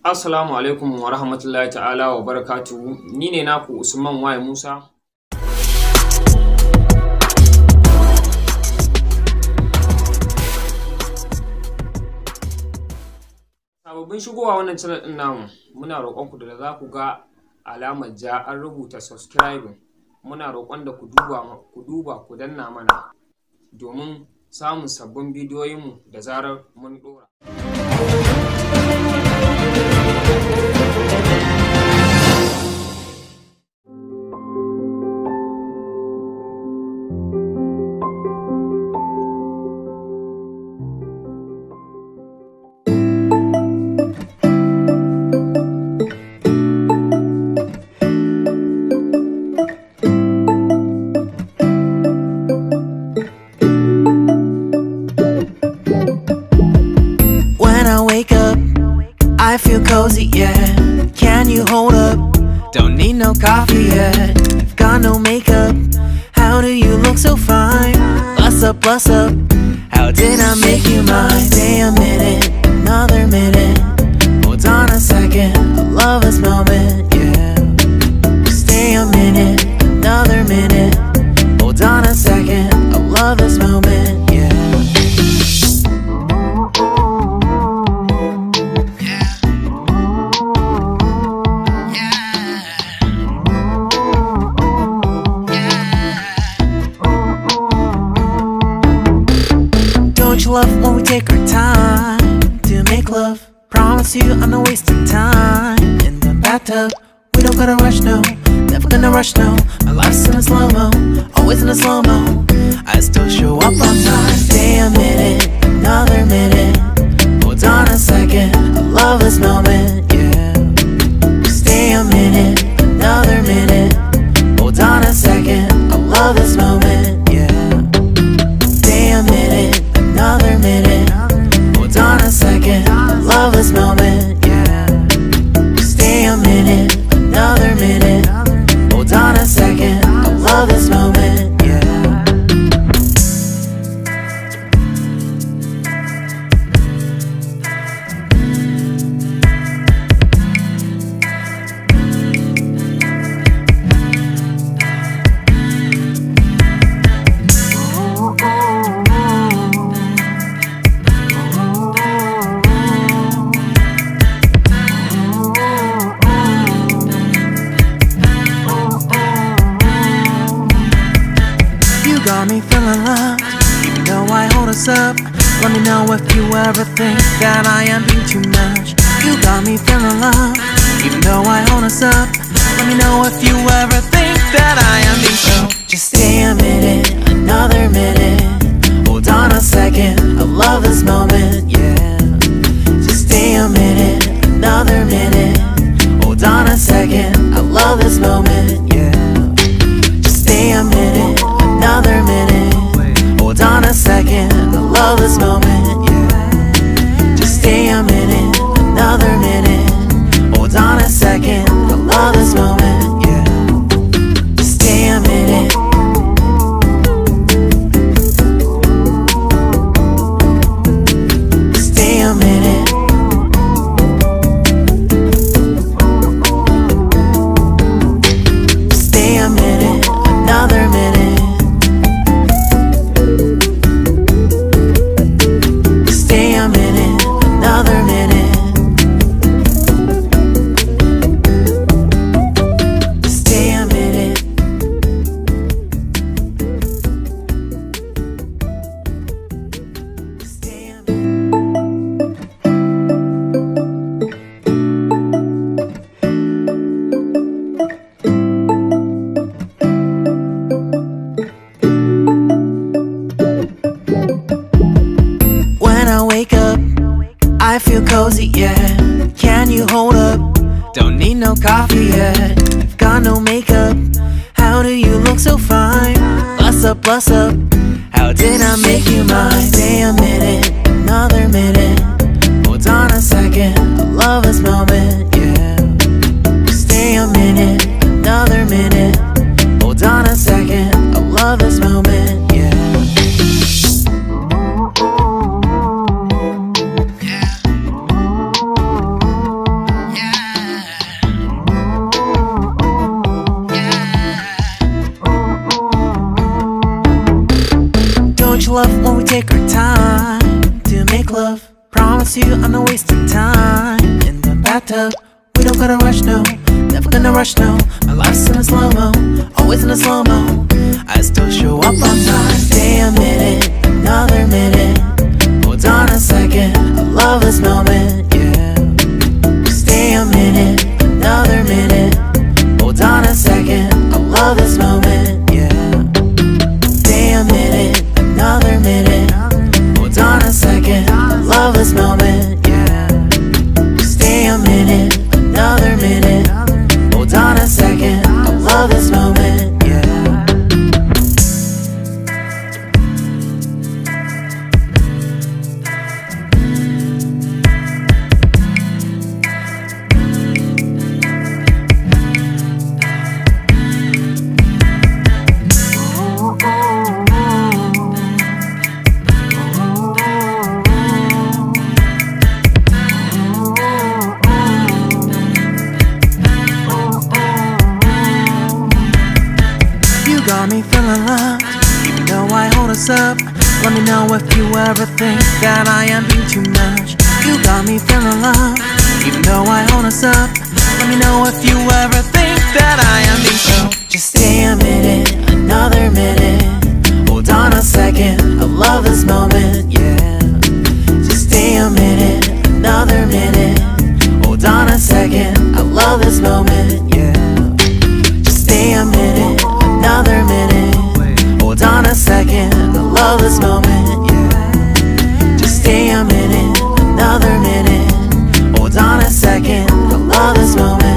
Assalamu alaikum wa rahmatullahi ta'ala wa barakatuhu. Ni ne naku Usman Y Musa. Sababbin shigowa wannan channel din namu, muna roƙon ku da za ku ga alamar ja an rubuta subscribing. Muna roƙon da ku duba ku danna mana domin samun sabbin bidiyoyinmu da zarar mun ɗora. I feel cozy, yeah. Can you hold up? Don't need no coffee yet. Got no makeup. How do you look so fine? Bust up, bust up. How did I make you mine? Stay a minute, another minute. Hold on a second, I love this moment, yeah. Stay a minute, another minute. Hold on a second, I love this moment, yeah. Love when we take our time to make love. Promise you I'm not wasting time in the bathtub. We don't gotta rush, no. Never gonna rush, no. My life's in a slow-mo, always in a slow-mo. I still show up on time. Stay a minute, another minute. Hold on a second, I love this moment, yeah. Stay a minute, another minute. Hold on a second, I love this moment, yeah. Stay a minute, another minute. Hold on a second, I love this moment, yeah. Stay a minute, another minute. Hold on a second, I love this moment, yeah. Got me feeling loved, even though I hold us up. Let me know if you ever think that I am being too much. You got me feeling loved, even though I hold us up. Let me know if you ever think that I am being so. Just stay a minute, another minute. Hold on a second, I love this moment, yeah. Just stay a minute, another minute. Hold on a second, I love this moment, yeah. Just stay a minute, another minute. Hold on a second, I love this moment, yeah. Just stay a minute, another minute. Hold on a second, I love this moment, yeah. Just stay a minute. Stay a minute. Stay a minute, another minute. I feel cozy, yeah. Can you hold up? Don't need no coffee yet. Got no makeup. How do you look so fine? Bust up, bust up. How did I make you mine? Stay a minute, another minute. Hold on a second, I love this moment, yeah. Stay a minute, another minute. Hold on a second, I love this moment, yeah. you, I'm not wasting time. In the bathtub, we don't gotta rush, no. Never gonna rush, no. My life's in a slow-mo, always in a slow-mo. I still show up on time. Stay a minute, another minute. Hold on a second, I love this moment, yeah. Stay a minute, another minute. Hold on a second, I love this moment, yeah. Stay a minute, another minute. Hold on a second, I love this moment, yeah. Stay a minute, another minute. Hold on a second, I love this moment, yeah. Got me feeling loved, even though I hold us up. Let me know if you ever think that I am being too much. You got me feeling loved, even though I hold us up. Let me know if you ever think that I am being so. Just stay a minute, another minute. Hold on a second, I love this moment, yeah. Just stay a minute, another minute. Hold on a second, I love this moment, yeah. Just stay a minute, another minute. Hold on a second, I love this moment, yeah. Just stay a minute, another minute. Hold on a second, I love this moment.